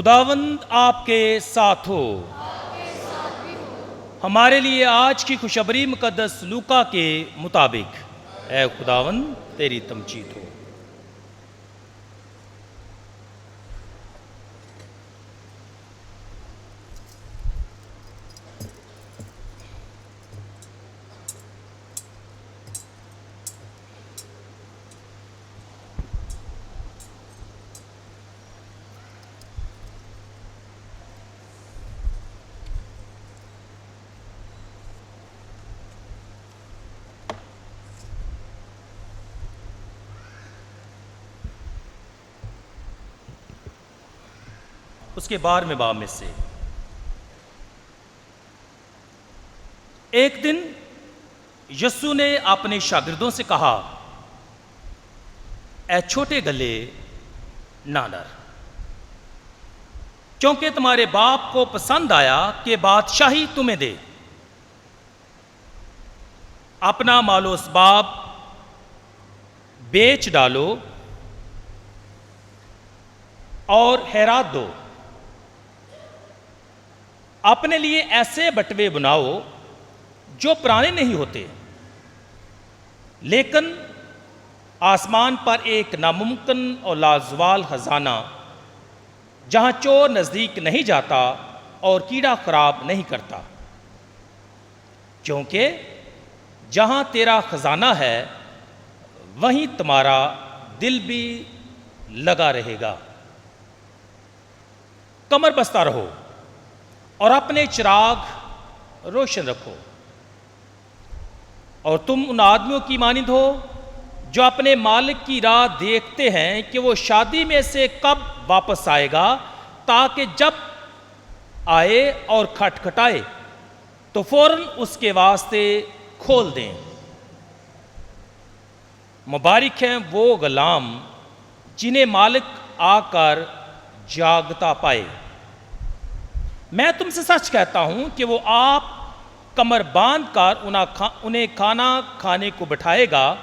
خداوند آپ کے ساتھ ہو۔ ہمارے لیے آج کی خوشخبری مقدس لوکا کے مطابق۔ اے خداوند تیری تمجید ہو۔ اس کے 12ویں باب میں سے ایک دن یسوع نے اپنے شاگردوں سے کہا، اے چھوٹے گلے نہ ڈر، کیونکہ تمہارے باپ کو پسند آیا کہ بادشاہی تمہیں دے۔ اپنا مال و اسباب بیچ ڈالو اور خیرات دو۔ اپنے لیے ایسے بٹوے بناؤ جو پرانے نہیں ہوتے، لیکن آسمان پر ایک ناممکن اور لازوال خزانہ، جہاں چور نزدیک نہیں جاتا اور کیڑا خراب نہیں کرتا، کیونکہ جہاں تیرا خزانہ ہے وہیں تمہارا دل بھی لگا رہے گا۔ کمر بستہ رہو اور اپنے چراغ روشن رکھو، اور تم ان آدمیوں کی مانند ہو جو اپنے مالک کی راہ دیکھتے ہیں کہ وہ شادی میں سے کب واپس آئے گا، تاکہ جب آئے اور کھٹکھٹائے تو فوراً اس کے واسطے کھول دیں۔ مبارک ہیں وہ غلام جنہیں مالک آ کر جاگتا پائے۔ میں تم سے سچ کہتا ہوں کہ وہ آپ کمر باندھ کر انہیں کھانا کھانے کو بٹھائے گا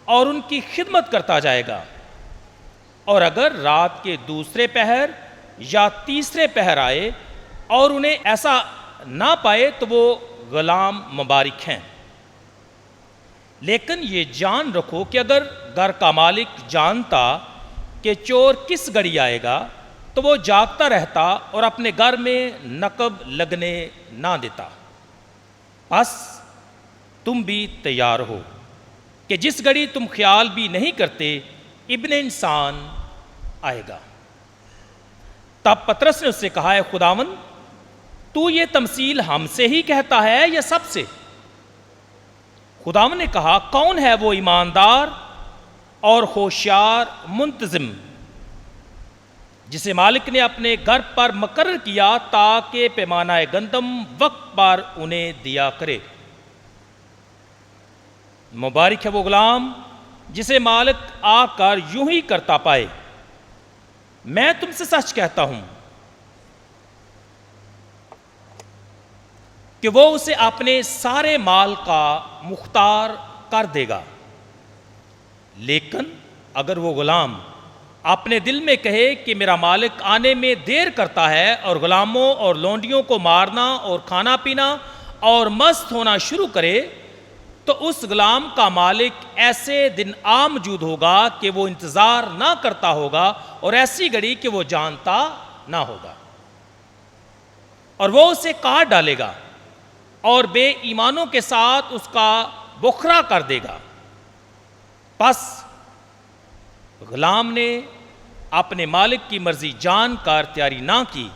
اور ان کی خدمت کرتا جائے گا، اور اگر رات کے دوسرے پہر یا تیسرے پہر آئے اور انہیں ایسا نہ پائے تو وہ غلام مبارک ہیں۔ لیکن یہ جان رکھو کہ اگر گھر کا مالک جانتا کہ چور کس گھڑی آئے گا تو وہ جاگتا رہتا اور اپنے گھر میں نقب لگنے نہ دیتا۔ بس تم بھی تیار ہو کہ جس گھڑی تم خیال بھی نہیں کرتے ابن انسان آئے گا۔ تب پطرس نے اس سے کہا، اے خداوند، تو یہ تمثیل ہم سے ہی کہتا ہے یا سب سے؟ خداوند نے کہا، کون ہے وہ ایماندار اور ہوشیار منتظم جسے مالک نے اپنے گھر پر مقرر کیا تاکہ پیمانہ گندم وقت پر انہیں دیا کرے؟ مبارک ہے وہ غلام جسے مالک آ کر یوں ہی کرتا پائے۔ میں تم سے سچ کہتا ہوں کہ وہ اسے اپنے سارے مال کا مختار کر دے گا۔ لیکن اگر وہ غلام اپنے دل میں کہے کہ میرا مالک آنے میں دیر کرتا ہے، اور غلاموں اور لونڈیوں کو مارنا اور کھانا پینا اور مست ہونا شروع کرے، تو اس غلام کا مالک ایسے دن آ موجود ہوگا کہ وہ انتظار نہ کرتا ہوگا، اور ایسی گھڑی کہ وہ جانتا نہ ہوگا، اور وہ اسے کاٹ ڈالے گا اور بے ایمانوں کے ساتھ اس کا بکھرا کر دے گا۔ پس غلام نے اپنے مالک کی مرضی جان کر تیاری نہ کی،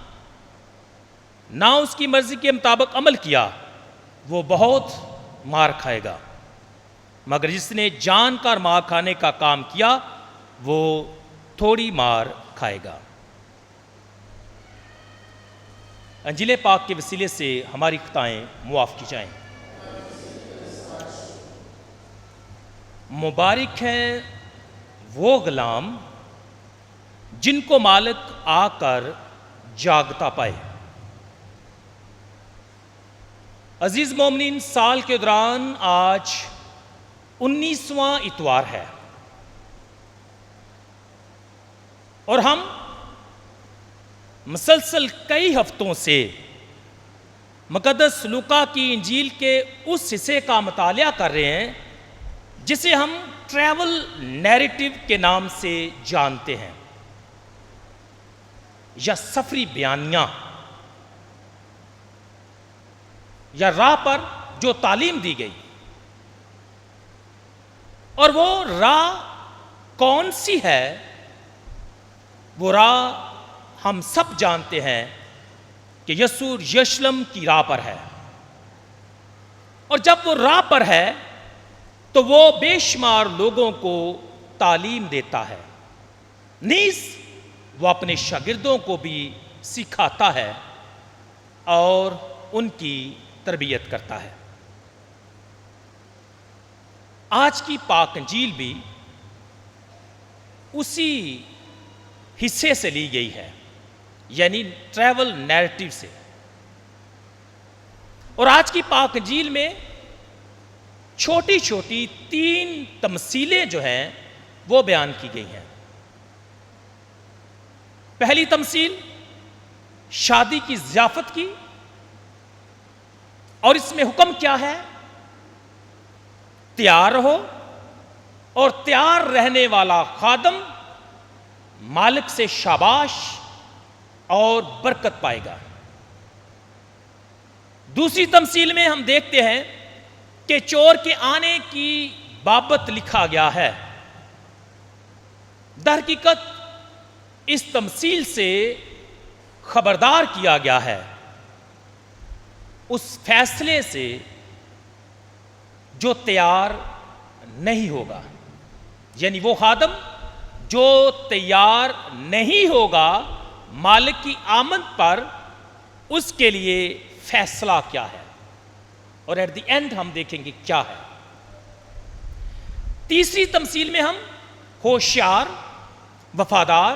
نہ اس کی مرضی کے مطابق عمل کیا، وہ بہت مار کھائے گا، مگر جس نے جان کر مار کھانے کا کام کیا وہ تھوڑی مار کھائے گا۔ انجیل پاک کے وسیلے سے ہماری خطائیں معاف کی جائیں۔ مبارک ہیں وہ غلام جن کو مالک آ کر جاگتا پائے۔ عزیز مومنین، سال کے دوران آج 19واں اتوار ہے، اور ہم مسلسل کئی ہفتوں سے مقدس لوکا کی انجیل کے اس حصے کا مطالعہ کر رہے ہیں جسے ہم ٹریول نیریٹو کے نام سے جانتے ہیں یا سفری بیانیہ یا راہ پر جو تعلیم دی گئی. اور وہ راہ کون سی ہے؟ وہ راہ ہم سب جانتے ہیں کہ یسوع یشلم کی راہ پر ہے. اور جب وہ راہ پر ہے تو وہ بے شمار لوگوں کو تعلیم دیتا ہے، نیز وہ اپنے شاگردوں کو بھی سکھاتا ہے اور ان کی تربیت کرتا ہے. آج کی پاک انجیل بھی اسی حصے سے لی گئی ہے، یعنی ٹریول نیریٹو سے. اور آج کی پاک انجیل میں چھوٹی چھوٹی 3 تمثیلیں جو ہیں وہ بیان کی گئی ہیں. پہلی تمثیل شادی کی ضیافت کی، اور اس میں حکم کیا ہے؟ تیار رہو، اور تیار رہنے والا خادم مالک سے شاباش اور برکت پائے گا. دوسری تمثیل میں ہم دیکھتے ہیں کہ چور کے آنے کی بابت لکھا گیا ہے. در حقیقت اس تمثیل سے خبردار کیا گیا ہے اس فیصلے سے جو تیار نہیں ہوگا، یعنی وہ خادم جو تیار نہیں ہوگا مالک کی آمد پر، اس کے لیے فیصلہ کیا ہے. اور ایٹ دی اینڈ ہم دیکھیں گے کیا ہے. تیسری تمثیل میں ہم ہوشیار، وفادار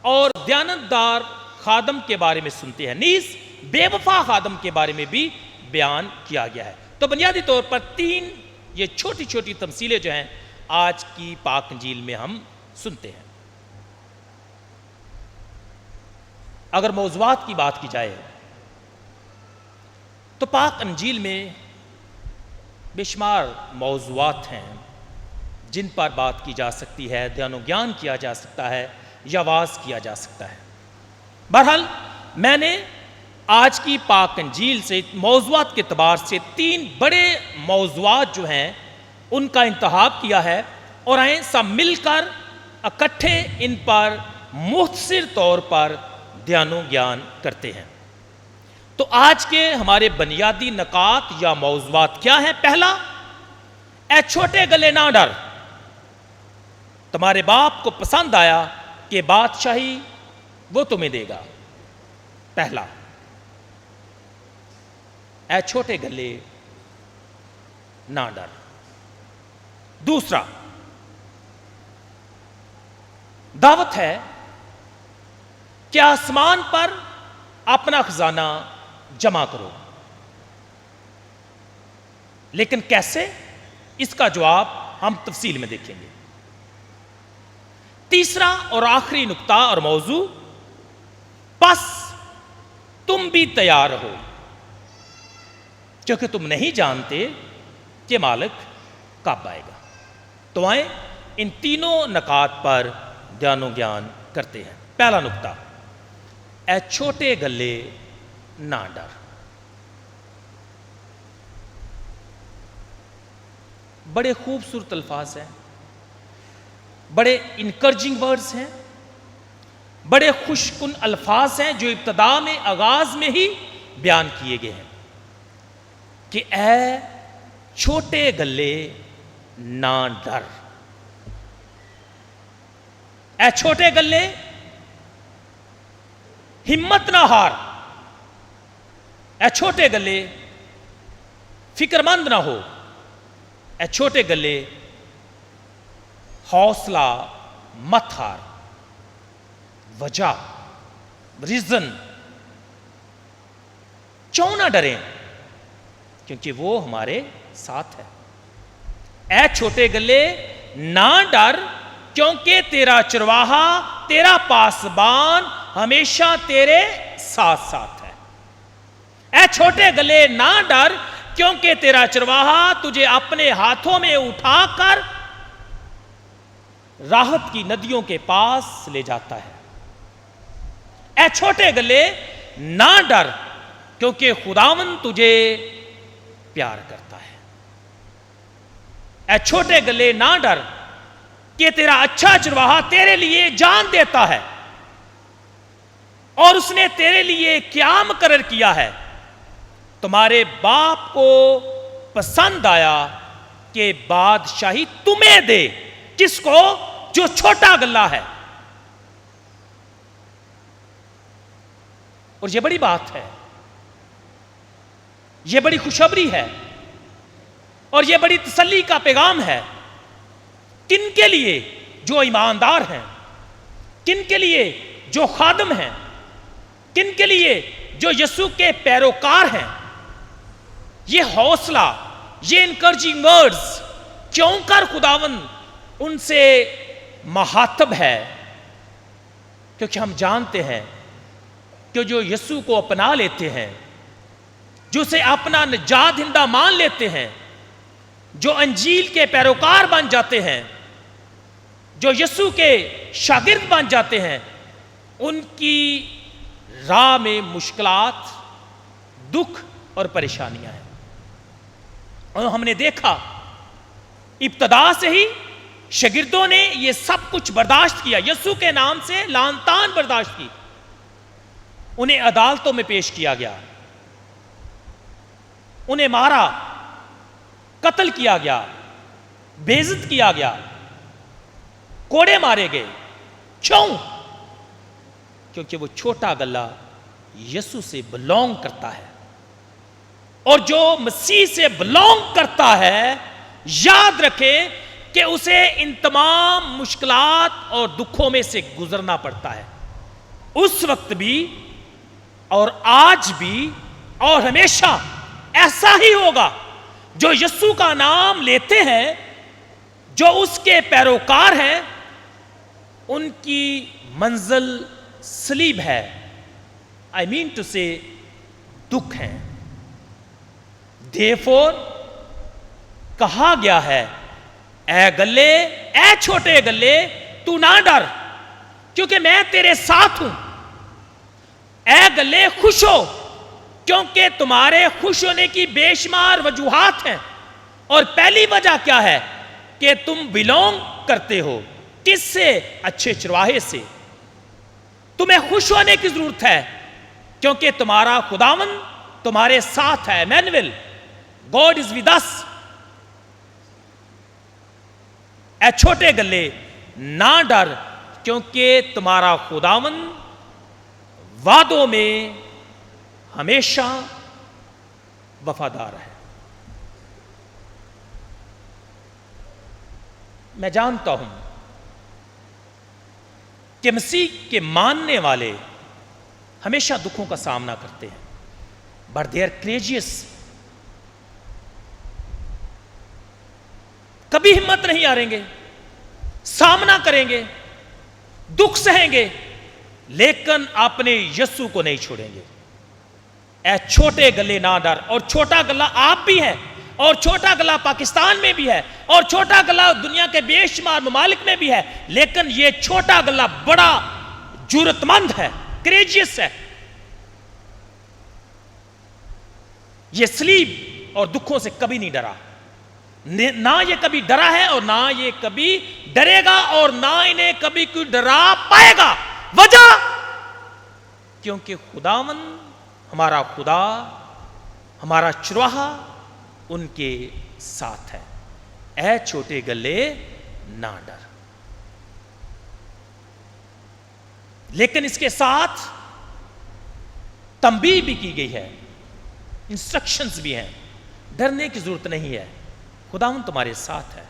اور دیانتدار خادم کے بارے میں سنتے ہیں، نیز بے وفا خادم کے بارے میں بھی بیان کیا گیا ہے. تو بنیادی طور پر 3 یہ چھوٹی چھوٹی تمثیلیں جو ہیں آج کی پاک انجیل میں ہم سنتے ہیں. اگر موضوعات کی بات کی جائے تو پاک انجیل میں بے شمار موضوعات ہیں جن پر بات کی جا سکتی ہے، دھیان و گیان کیا جا سکتا ہے یا واعظ کیا جا سکتا ہے. بہرحال میں نے آج کی پاک انجیل سے موضوعات کے اعتبار سے 3 بڑے موضوعات جو ہیں ان کا انتخاب کیا ہے، اور آئیں سب مل کر اکٹھے ان پر مختصر طور پر دھیان و گیان کرتے ہیں. تو آج کے ہمارے بنیادی نکات یا موضوعات کیا ہیں؟ پہلا، اے چھوٹے گلے نہ ڈر، تمہارے باپ کو پسند آیا کہ بادشاہی وہ تمہیں دے گا. پہلا، اے چھوٹے گلے نہ ڈر. دوسرا، دعوت ہے کہ آسمان پر اپنا خزانہ جمع کرو. لیکن کیسے؟ اس کا جواب ہم تفصیل میں دیکھیں گے. تیسرا اور آخری نقطہ اور موضوع، پس تم بھی تیار رہو کیونکہ تم نہیں جانتے کہ مالک کب آئے گا. تو آئیں ان تینوں نکات پر دھیان و گیان کرتے ہیں. پہلا نقطہ، اے چھوٹے گلے نہ ڈر. بڑے خوبصورت الفاظ ہیں، بڑے انکرجنگ ورڈز ہیں، بڑے خوش کن الفاظ ہیں جو ابتدا میں، آغاز میں ہی بیان کیے گئے ہیں کہ اے چھوٹے گلے نہ ڈر. اے چھوٹے گلے ہمت نہ ہار. اے چھوٹے گلے فکر مند نہ ہو. اے چھوٹے گلے حوصلہ مت ہار. وجہ، ریزن، کیوں نہ ڈریں؟ کیونکہ وہ ہمارے ساتھ ہے. اے چھوٹے گلے نہ ڈر کیونکہ تیرا چرواہا، تیرا پاسبان ہمیشہ تیرے ساتھ ساتھ ہے۔ اے چھوٹے گلے نہ ڈر، کیونکہ تیرا چرواہا تجھے اپنے ہاتھوں میں اٹھا کر راحت کی ندیوں کے پاس لے جاتا ہے۔ اے چھوٹے گلے نہ ڈر، کیونکہ خداوند تجھے پیار کرتا ہے۔ اے چھوٹے گلے نہ ڈر کہ تیرا اچھا چرواہا تیرے لیے جان دیتا ہے، اور اس نے تیرے لیے کیا مقرر کیا ہے۔ تمہارے باپ کو پسند آیا کہ بادشاہی تمہیں دے۔ کس کو؟ جو چھوٹا گلہ ہے۔ اور یہ بڑی بات ہے، یہ بڑی خوشخبری ہے، اور یہ بڑی تسلی کا پیغام ہے۔ کن کے لیے؟ جو ایماندار ہیں۔ کن کے لیے؟ جو خادم ہیں۔ کن کے لیے؟ جو یسوع کے پیروکار ہیں۔ یہ حوصلہ، یہ انکرجنگ ورڈز کیوں کر خداوند ان سے مخاطب ہے؟ کیونکہ ہم جانتے ہیں کہ جو یسوع کو اپنا لیتے ہیں، جو اسے اپنا نجات دہندہ مان لیتے ہیں، جو انجیل کے پیروکار بن جاتے ہیں، جو یسوع کے شاگرد بن جاتے ہیں، ان کی راہ میں مشکلات، دکھ اور پریشانیاں ہیں۔ اور ہم نے دیکھا ابتدا سے ہی شاگردوں نے یہ سب کچھ برداشت کیا، یسوع کے نام سے لعن طعن برداشت کی۔ انہیں عدالتوں میں پیش کیا گیا، انہیں مارا، قتل کیا گیا، بے عزت کیا گیا، کوڑے مارے گئے۔ کیوں؟ کیونکہ وہ چھوٹا گلہ یسوع سے بلونگ کرتا ہے، اور جو مسیح سے بلونگ کرتا ہے، یاد رکھیں کہ اسے ان تمام مشکلات اور دکھوں میں سے گزرنا پڑتا ہے۔ اس وقت بھی اور آج بھی اور ہمیشہ ایسا ہی ہوگا۔ جو یسوع کا نام لیتے ہیں، جو اس کے پیروکار ہیں، ان کی منزل صلیب ہے۔ I mean to say دکھ ہیں۔ Therefore کہا گیا ہے، اے گلے، اے چھوٹے گلے، تو نہ ڈر، کیونکہ میں تیرے ساتھ ہوں۔ اے گلے خوش ہو، کیونکہ تمہارے خوش ہونے کی بے شمار وجوہات ہیں۔ اور پہلی وجہ کیا ہے؟ کہ تم بلونگ کرتے ہو۔ کس سے؟ اچھے چرواہے سے۔ تمہیں خوش ہونے کی ضرورت ہے، کیونکہ تمہارا خداوند تمہارے ساتھ ہے۔ ایمینویل، God is with us۔ اے چھوٹے گلے نہ ڈر، کیونکہ تمہارا خداوند وعدوں میں ہمیشہ وفادار ہے۔ میں جانتا ہوں کہ مسیح کے ماننے والے ہمیشہ دکھوں کا سامنا کرتے ہیں، but they are courageous۔ کبھی ہمت نہیں ہاریں گے، سامنا کریں گے، دکھ سہیں گے، لیکن اپنے یسوع کو نہیں چھوڑیں گے۔ اے چھوٹے گلے نہ ڈر۔ اور چھوٹا گلہ آپ بھی ہے، اور چھوٹا گلہ پاکستان میں بھی ہے، اور چھوٹا گلہ دنیا کے بے شمار ممالک میں بھی ہے، لیکن یہ چھوٹا گلہ بڑا جرأت مند ہے، کریجیس ہے۔ یہ صلیب اور دکھوں سے کبھی نہیں ڈرا، نہ یہ کبھی ڈرا ہے، اور نہ یہ کبھی ڈرے گا، اور نہ انہیں کبھی کوئی ڈرا پائے گا۔ وجہ؟ کیونکہ خداوند ہمارا خدا، ہمارا چرواہا ان کے ساتھ ہے۔ اے چھوٹے گلے نہ ڈر۔ لیکن اس کے ساتھ تنبیہ بھی کی گئی ہے، انسٹرکشنز بھی ہیں۔ ڈرنے کی ضرورت نہیں ہے، خداوند تمہارے ساتھ ہے۔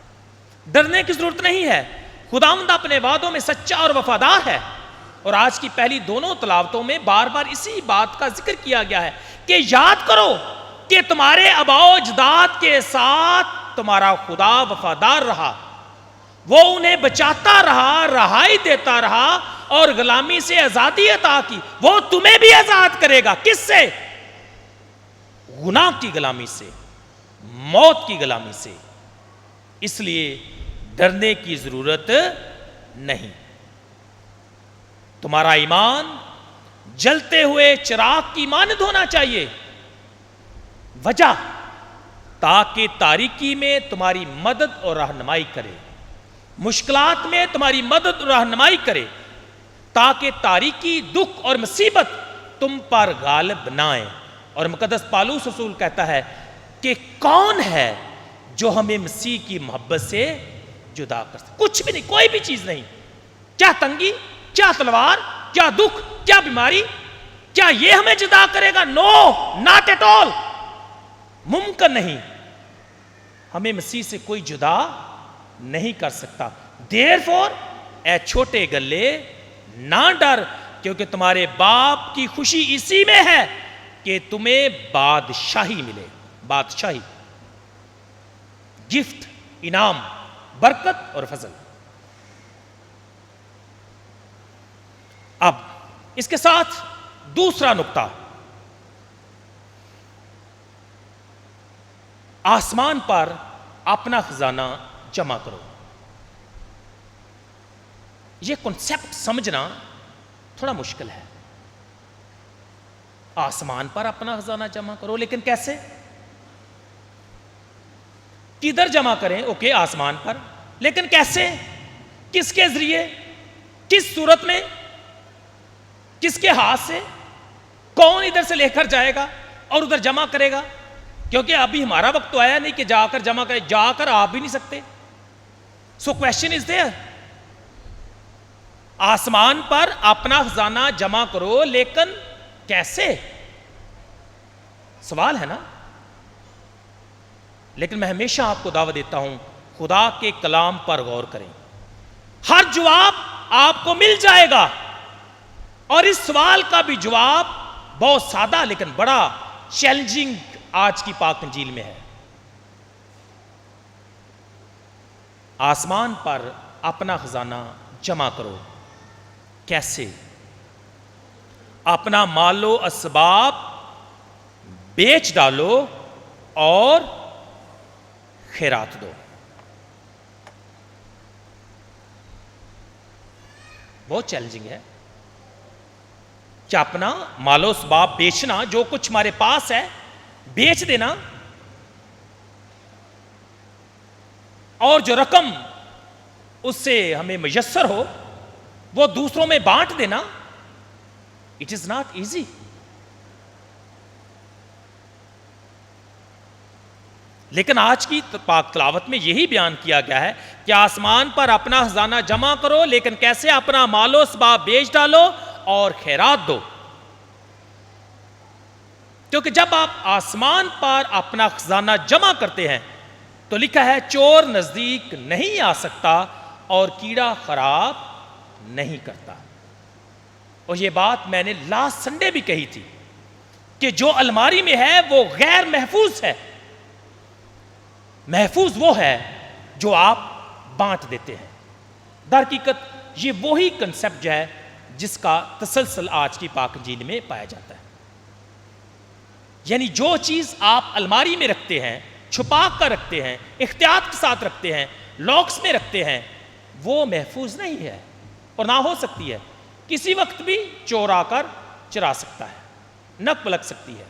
ڈرنے کی ضرورت نہیں ہے، خداوند اپنے وعدوں میں سچا اور وفادار ہے۔ اور آج کی پہلی دونوں تلاوتوں میں بار بار اسی بات کا ذکر کیا گیا ہے کہ یاد کرو کہ تمہارے آباء و اجداد کے ساتھ تمہارا خدا وفادار رہا۔ وہ انہیں بچاتا رہا، رہائی دیتا رہا اور غلامی سے آزادی عطا کی، وہ تمہیں بھی آزاد کرے گا۔ کس سے؟ گناہ کی غلامی سے، موت کی غلامی سے۔ اس لیے ڈرنے کی ضرورت نہیں۔ تمہارا ایمان جلتے ہوئے چراغ کی مانند ہونا چاہیے۔ وجہ، تاکہ تاریکی میں تمہاری مدد اور رہنمائی کرے، مشکلات میں تمہاری مدد اور رہنمائی کرے، تاکہ تاریکی، دکھ اور مصیبت تم پر غالب نہ آئیں۔ اور مقدس پالوس رسول کہتا ہے کہ کون ہے جو ہمیں مسیح کی محبت سے جدا کر سکتا؟ کچھ بھی نہیں، کوئی بھی چیز نہیں۔ کیا تنگی، کیا تلوار، کیا دکھ، کیا بیماری، کیا یہ ہمیں جدا کرے گا؟ نو، ناٹ ایٹ آل، ممکن نہیں۔ ہمیں مسیح سے کوئی جدا نہیں کر سکتا۔ دیر فور اے چھوٹے گلے نہ ڈر، کیونکہ تمہارے باپ کی خوشی اسی میں ہے کہ تمہیں بادشاہی ملے۔ بادشاہی، گفٹ، انعام، برکت اور فضل۔ اب اس کے ساتھ دوسرا نقطہ، آسمان پر اپنا خزانہ جمع کرو۔ یہ کنسیپٹ سمجھنا تھوڑا مشکل ہے۔ آسمان پر اپنا خزانہ جمع کرو، لیکن کیسے؟ کدھر جمع کریں؟ اوکے، آسمان پر، لیکن کیسے؟ کس کے ذریعے؟ کس صورت میں؟ کس کے ہاتھ سے؟ کون ادھر سے لے کر جائے گا اور ادھر جمع کرے گا؟ کیونکہ ابھی ہمارا وقت تو آیا نہیں کہ جا کر جمع کرے، جا کر آپ بھی نہیں سکتے۔ سو کویسچن از دیئر، آسمان پر اپنا خزانہ جمع کرو، لیکن کیسے؟ سوال ہے نا۔ لیکن میں ہمیشہ آپ کو دعوت دیتا ہوں، خدا کے کلام پر غور کریں، ہر جواب آپ کو مل جائے گا۔ اور اس سوال کا بھی جواب بہت سادہ لیکن بڑا چیلنجنگ آج کی پاک انجیل میں ہے۔ آسمان پر اپنا خزانہ جمع کرو، کیسے؟ اپنا مال و اسباب بیچ ڈالو اور خیرات دو۔ بہت چیلنجنگ ہے کہ اپنا مال و اسباب بیچنا، جو کچھ ہمارے پاس ہے بیچ دینا، اور جو رقم اس سے ہمیں میسر ہو وہ دوسروں میں بانٹ دینا۔ It is not easy. لیکن آج کی پاک تلاوت میں یہی بیان کیا گیا ہے کہ آسمان پر اپنا خزانہ جمع کرو، لیکن کیسے؟ اپنا مال و اسباب بیچ ڈالو اور خیرات دو۔ کیونکہ جب آپ آسمان پر اپنا خزانہ جمع کرتے ہیں تو لکھا ہے چور نزدیک نہیں آ سکتا اور کیڑا خراب نہیں کرتا۔ اور یہ بات میں نے لاسٹ سنڈے بھی کہی تھی کہ جو الماری میں ہے وہ غیر محفوظ ہے، محفوظ وہ ہے جو آپ بانٹ دیتے ہیں۔ در حقیقت یہ وہی کنسپٹ جو ہے جس کا تسلسل آج کی پاک انجیل میں پایا جاتا ہے۔ یعنی جو چیز آپ الماری میں رکھتے ہیں، چھپا کر رکھتے ہیں، احتیاط کے ساتھ رکھتے ہیں، لاکس میں رکھتے ہیں، وہ محفوظ نہیں ہے اور نہ ہو سکتی ہے۔ کسی وقت بھی چور آ کر چرا سکتا ہے، نک پلک سکتی ہے،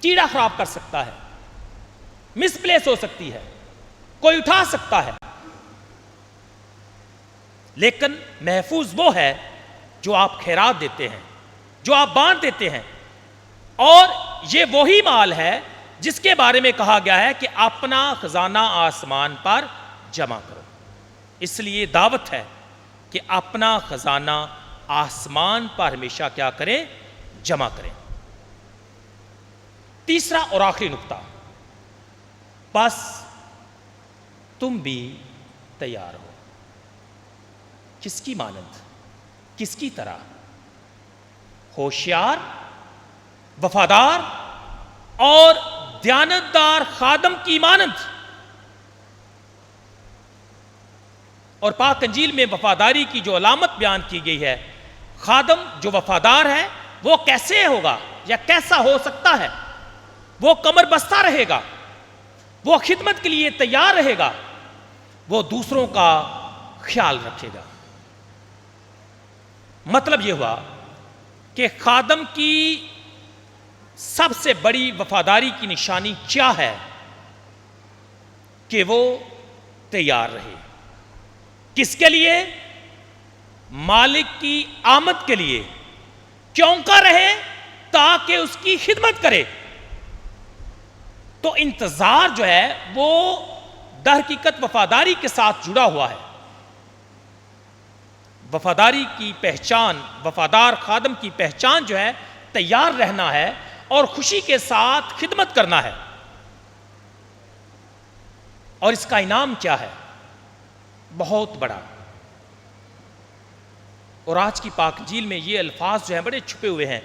کیڑا خراب کر سکتا ہے، مس پلیس ہو سکتی ہے، کوئی اٹھا سکتا ہے۔ لیکن محفوظ وہ ہے جو آپ خیرات دیتے ہیں، جو آپ بانٹ دیتے ہیں۔ اور یہ وہی مال ہے جس کے بارے میں کہا گیا ہے کہ اپنا خزانہ آسمان پر جمع کرو۔ اس لیے دعوت ہے کہ اپنا خزانہ آسمان پر ہمیشہ کیا کریں؟ جمع کریں۔ تیسرا اور آخری نقطہ، بس تم بھی تیار ہو۔ کس کی مانند؟ کس کی طرح؟ ہوشیار، وفادار اور دیانتدار خادم کی مانند۔ اور پاک انجیل میں وفاداری کی جو علامت بیان کی گئی ہے، خادم جو وفادار ہے وہ کیسے ہوگا یا کیسا ہو سکتا ہے؟ وہ کمر بستہ رہے گا، وہ خدمت کے لیے تیار رہے گا، وہ دوسروں کا خیال رکھے گا۔ مطلب یہ ہوا کہ خادم کی سب سے بڑی وفاداری کی نشانی کیا ہے؟ کہ وہ تیار رہے۔ کس کے لیے؟ مالک کی آمد کے لیے۔ کیوں کا رہے؟ تاکہ اس کی خدمت کرے۔ تو انتظار جو ہے وہ در حقیقت وفاداری کے ساتھ جڑا ہوا ہے۔ وفاداری کی پہچان، وفادار خادم کی پہچان جو ہے تیار رہنا ہے اور خوشی کے ساتھ خدمت کرنا ہے۔ اور اس کا انعام کیا ہے؟ بہت بڑا۔ اور آج کی پاک انجیل میں یہ الفاظ جو ہیں بڑے چھپے ہوئے ہیں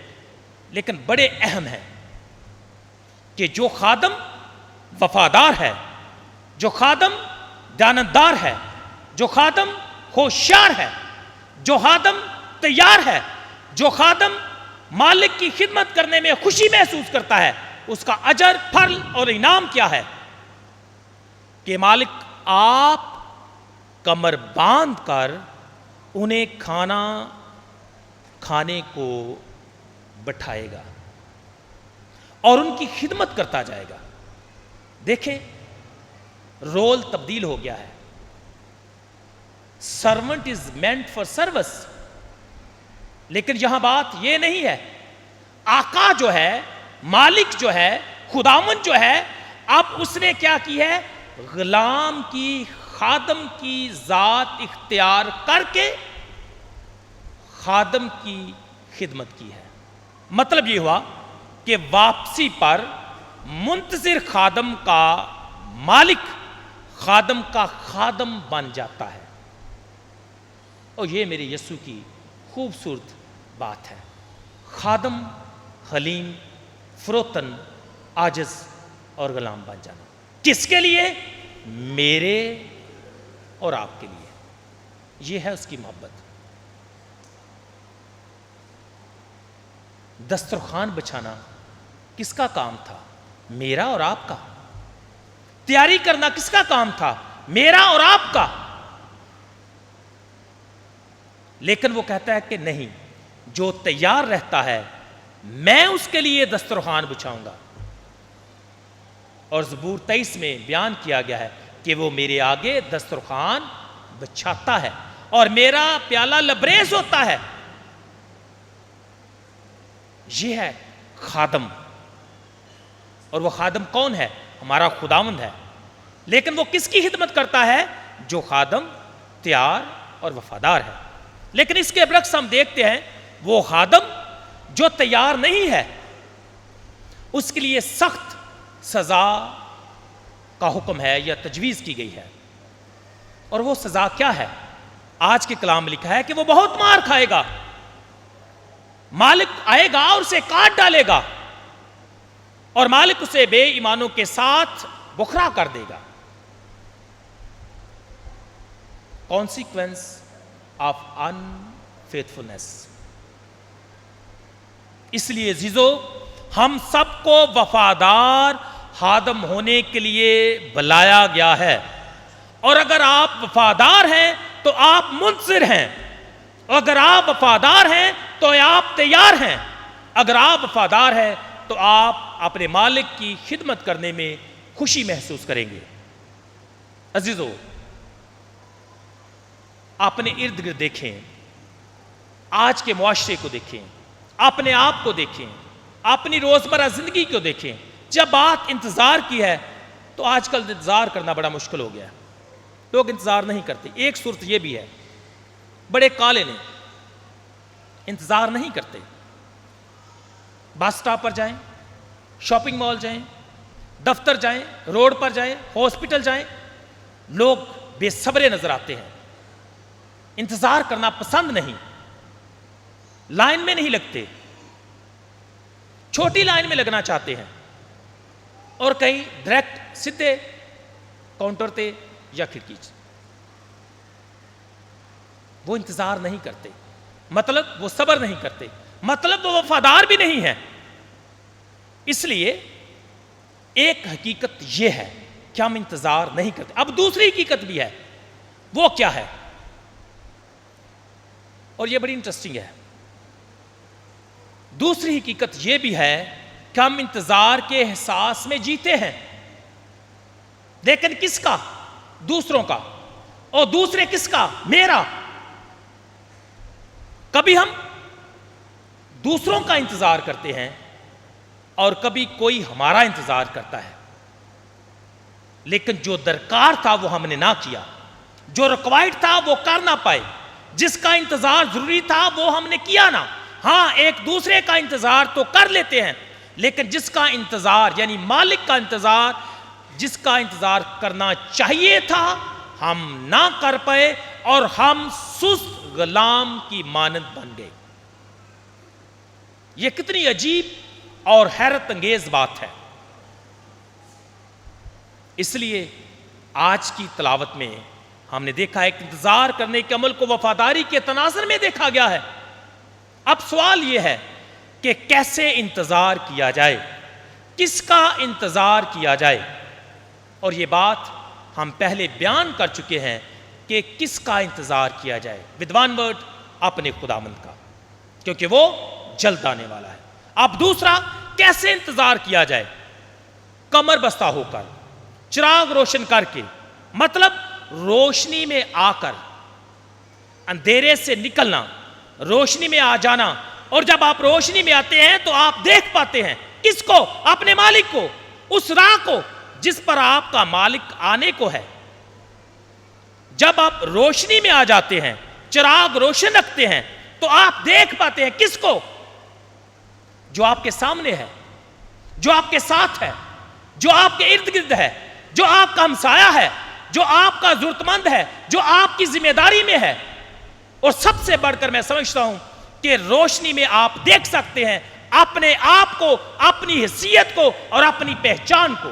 لیکن بڑے اہم ہیں کہ جو خادم وفادار ہے، جو خادم دیانتدار ہے، جو خادم ہوشیار ہے، جو خادم تیار ہے، جو خادم مالک کی خدمت کرنے میں خوشی محسوس کرتا ہے، اس کا اجر، پھل اور انعام کیا ہے؟ کہ مالک آپ کمر باندھ کر انہیں کھانا کھانے کو بٹھائے گا اور ان کی خدمت کرتا جائے گا۔ دیکھیں، رول تبدیل ہو گیا ہے۔ Servant is meant for service, لیکن یہاں بات یہ نہیں ہے۔ آقا جو ہے، مالک جو ہے، خداوند جو ہے، اب اس نے کیا کی ہے؟ غلام کی، خادم کی ذات اختیار کر کے خادم کی خدمت کی ہے۔ مطلب یہ ہوا کہ واپسی پر منتظر خادم کا مالک خادم کا خادم بن جاتا ہے۔ اور یہ میرے یسوع کی خوبصورت بات ہے۔ خادم، حلیم، فروتن، عاجز اور غلام بن جانا۔ کس کے لیے؟ میرے اور آپ کے لیے۔ یہ ہے اس کی محبت۔ دسترخوان بچھانا کس کا کام تھا؟ میرا اور آپ کا۔ تیاری کرنا کس کا کام تھا؟ میرا اور آپ کا۔ لیکن وہ کہتا ہے کہ نہیں، جو تیار رہتا ہے میں اس کے لیے دسترخوان بچھاؤں گا۔ اور زبور 23 میں بیان کیا گیا ہے کہ وہ میرے آگے دسترخوان بچھاتا ہے اور میرا پیالہ لبریز ہوتا ہے۔ یہ ہے خادم۔ اور وہ خادم کون ہے؟ ہمارا خداوند ہے۔ لیکن وہ کس کی خدمت کرتا ہے؟ جو خادم تیار اور وفادار ہے۔ لیکن اس کے برعکس ہم دیکھتے ہیں وہ خادم جو تیار نہیں ہے، اس کے لیے سخت سزا کا حکم ہے یا تجویز کی گئی ہے۔ اور وہ سزا کیا ہے؟ آج کے کلام میں لکھا ہے کہ وہ بہت مار کھائے گا۔ مالک آئے گا اور اسے کاٹ ڈالے گا اور مالک اسے بے ایمانوں کے ساتھ بکھرا کر دے گا۔ Consequence of انفیتھفulness۔ اس لیے عزیزو، ہم سب کو وفادار خادم ہونے کے لیے بلایا گیا ہے۔ اور اگر آپ وفادار ہیں تو آپ منتظر ہیں، اگر آپ وفادار ہیں تو آپ تیار ہیں، اگر آپ وفادار ہیں تو آپ اپنے مالک کی خدمت کرنے میں خوشی محسوس کریں گے۔ عزیزو، اپنے ارد گرد دیکھیں، آج کے معاشرے کو دیکھیں، اپنے آپ کو دیکھیں، اپنی روزمرہ زندگی کو دیکھیں۔ جب بات انتظار کی ہے تو آج کل انتظار کرنا بڑا مشکل ہو گیا ہے۔ لوگ انتظار نہیں کرتے۔ ایک صورت یہ بھی ہے، بڑے کالے نے انتظار نہیں کرتے۔ بس سٹاپ پر جائیں، شاپنگ مال جائیں، دفتر جائیں، روڈ پر جائیں، ہاسپٹل جائیں، لوگ بے صبرے نظر آتے ہیں۔ انتظار کرنا پسند نہیں، لائن میں نہیں لگتے، چھوٹی لائن میں لگنا چاہتے ہیں، اور کہیں ڈائریکٹ سیدھے کاؤنٹر تے یا کھڑکی۔ وہ انتظار نہیں کرتے، مطلب وہ صبر نہیں کرتے، مطلب وہ وفادار بھی نہیں ہے۔ اس لیے ایک حقیقت یہ ہے کہ ہم انتظار نہیں کرتے۔ اب دوسری حقیقت بھی ہے، وہ کیا ہے؟ اور یہ بڑی انٹرسٹنگ ہے۔ دوسری حقیقت یہ بھی ہے کہ ہم انتظار کے احساس میں جیتے ہیں، لیکن کس کا؟ دوسروں کا۔ اور دوسرے کس کا؟ میرا۔ کبھی ہم دوسروں کا انتظار کرتے ہیں اور کبھی کوئی ہمارا انتظار کرتا ہے، لیکن جو درکار تھا وہ ہم نے نہ کیا، جو ریکوائرڈ تھا وہ کر نہ پائے، جس کا انتظار ضروری تھا وہ ہم نے کیا نہ۔ ہاں، ایک دوسرے کا انتظار تو کر لیتے ہیں، لیکن جس کا انتظار یعنی مالک کا انتظار، جس کا انتظار کرنا چاہیے تھا ہم نہ کر پائے اور ہم سست غلام کی مانند بن گئے۔ یہ کتنی عجیب اور حیرت انگیز بات ہے۔ اس لیے آج کی تلاوت میں ہم نے دیکھا ہے کہ انتظار کرنے کے عمل کو وفاداری کے تناظر میں دیکھا گیا ہے۔ اب سوال یہ ہے کہ کیسے انتظار کیا جائے، کس کا انتظار کیا جائے؟ اور یہ بات ہم پہلے بیان کر چکے ہیں کہ کس کا انتظار کیا جائے، ود ون ورڈ، اپنے خداوند کا، کیونکہ وہ جلد آنے والا ہے۔ اب دوسرا، کیسے انتظار کیا جائے؟ کمر بستہ ہو کر، چراغ روشن کر کے، مطلب روشنی میں آ کر، اندھیرے سے نکلنا، روشنی میں آ جانا۔ اور جب آپ روشنی میں آتے ہیں تو آپ دیکھ پاتے ہیں کس کو؟ اپنے مالک کو، اس راہ کو جس پر آپ کا مالک آنے کو ہے۔ جب آپ روشنی میں آ جاتے ہیں، چراغ روشن رکھتے ہیں، تو آپ دیکھ پاتے ہیں کس کو؟ جو آپ کے سامنے ہے، جو آپ کے ساتھ ہے، جو آپ کے ارد گرد ہے، جو آپ کا ہمسایہ ہے، جو آپ کا ضرورت مند ہے، جو آپ کی ذمہ داری میں ہے۔ اور سب سے بڑھ کر میں سمجھتا ہوں کہ روشنی میں آپ دیکھ سکتے ہیں اپنے آپ کو، اپنی حیثیت کو اور اپنی پہچان کو۔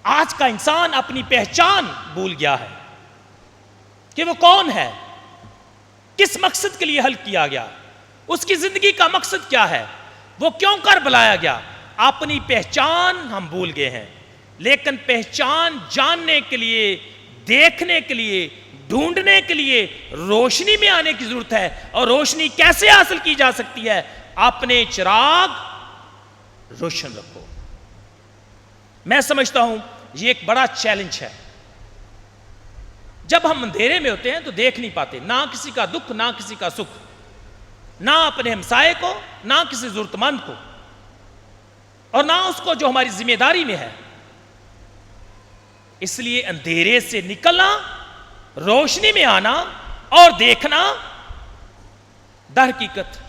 آج کا انسان اپنی پہچان بھول گیا ہے کہ وہ کون ہے، کس مقصد کے لیے حل کیا گیا، اس کی زندگی کا مقصد کیا ہے، وہ کیوں کر بلایا گیا۔ اپنی پہچان ہم بھول گئے ہیں، لیکن پہچان جاننے کے لیے، دیکھنے کے لیے، ڈھونڈنے کے لیے روشنی میں آنے کی ضرورت ہے۔ اور روشنی کیسے حاصل کی جا سکتی ہے؟ اپنے چراغ روشن رکھو۔ میں سمجھتا ہوں یہ ایک بڑا چیلنج ہے۔ جب ہم اندھیرے میں ہوتے ہیں تو دیکھ نہیں پاتے، نہ کسی کا دکھ، نہ کسی کا سکھ، نہ اپنے ہمسائے کو، نہ کسی ضرورت مند کو، اور نہ اس کو جو ہماری ذمہ داری میں ہے۔ اس لیے اندھیرے سے نکلنا، روشنی میں آنا اور دیکھنا در حقیقت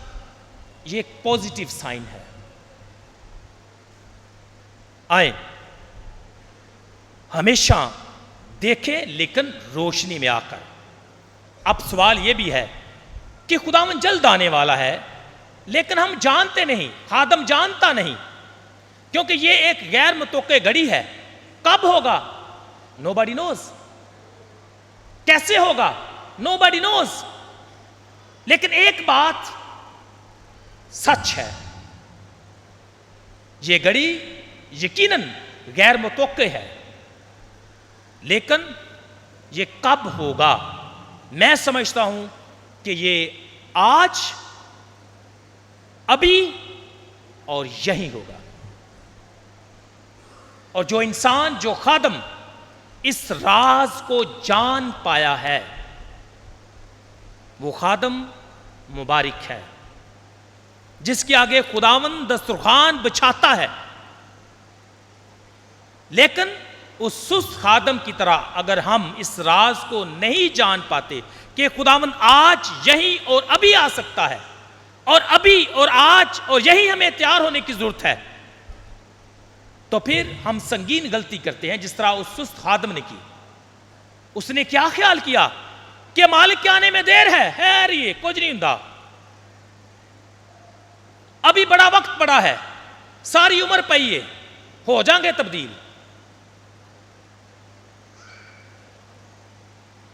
یہ ایک پوزیٹیو سائن ہے۔ آئیں ہمیشہ دیکھیں لیکن روشنی میں آ کر۔ اب سوال یہ بھی ہے کہ خداوند جلد آنے والا ہے، لیکن ہم جانتے نہیں، خادم جانتا نہیں، کیونکہ یہ ایک غیر متوقع گھڑی ہے۔ کب ہوگا؟ nobody knows۔ کیسے ہوگا؟ nobody knows۔ لیکن ایک بات سچ ہے، یہ گھڑی یقیناً غیر متوقع ہے، لیکن یہ کب ہوگا؟ میں سمجھتا ہوں کہ یہ آج، ابھی اور یہی ہوگا۔ اور جو انسان، جو خادم اس راز کو جان پایا ہے، وہ خادم مبارک ہے، جس کے آگے خداوند دسترخوان بچھاتا ہے۔ لیکن اس سست خادم کی طرح اگر ہم اس راز کو نہیں جان پاتے کہ خداوند آج، یہیں اور ابھی آ سکتا ہے، اور ابھی اور آج اور یہی ہمیں تیار ہونے کی ضرورت ہے، تو پھر ہم سنگین غلطی کرتے ہیں، جس طرح اس سست خادم نے کی۔ اس نے کیا خیال کیا کہ مالک کے آنے میں دیر ہے، خیر یہ کچھ نہیں ہوندا، ابھی بڑا وقت پڑا ہے، ساری عمر پئی ہے، ہو جائیں گے تبدیل۔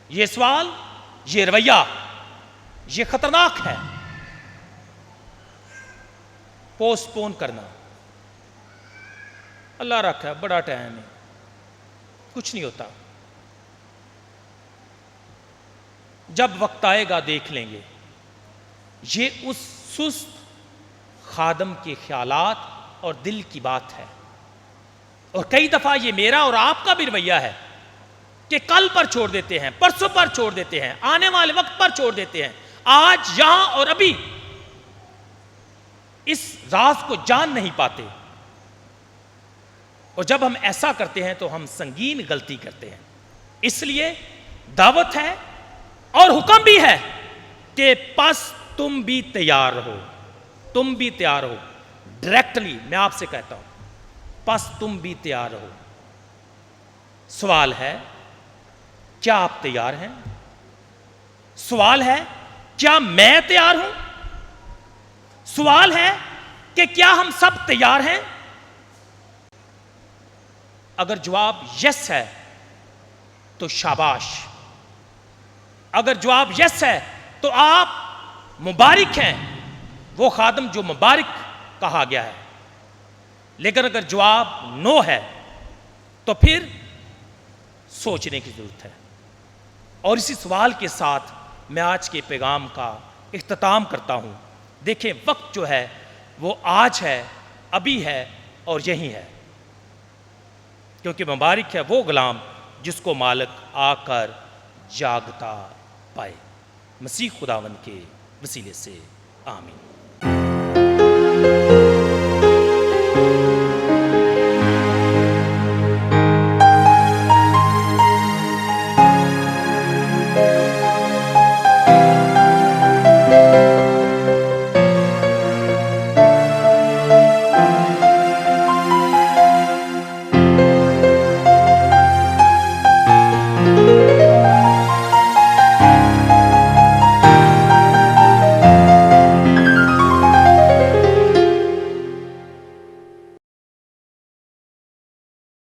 یہ سوال یہ رویہ یہ خطرناک ہے. پوسٹ پون کرنا, اللہ رکھا ہے بڑا ٹائم ہے, کچھ نہیں ہوتا, جب وقت آئے گا دیکھ لیں گے. یہ اس سست خادم کے خیالات اور دل کی بات ہے. اور کئی دفعہ یہ میرا اور آپ کا بھی رویہ ہے کہ کل پر چھوڑ دیتے ہیں, پرسوں پر چھوڑ دیتے ہیں, آنے والے وقت پر چھوڑ دیتے ہیں, آج یہاں اور ابھی اس راز کو جان نہیں پاتے. اور جب ہم ایسا کرتے ہیں تو ہم سنگین غلطی کرتے ہیں. اس لیے دعوت ہے اور حکم بھی ہے کہ پس تم بھی تیار رہو, تم بھی تیار ہو. ڈائریکٹلی میں آپ سے کہتا ہوں, پس تم بھی تیار رہو. سوال ہے کیا آپ تیار ہیں؟ سوال ہے کیا میں تیار ہوں؟ سوال ہے کہ کیا ہم سب تیار ہیں؟ اگر جواب یس ہے تو شاباش. اگر جواب یس ہے تو آپ مبارک ہیں, وہ خادم جو مبارک کہا گیا ہے. لیکن اگر جواب نو ہے تو پھر سوچنے کی ضرورت ہے. اور اسی سوال کے ساتھ میں آج کے پیغام کا اختتام کرتا ہوں. دیکھیں وقت جو ہے وہ آج ہے, ابھی ہے اور یہی ہے, کیونکہ مبارک ہے وہ غلام جس کو مالک آ کر جاگتا پائے. مسیح خداوند کے وسیلے سے آمین.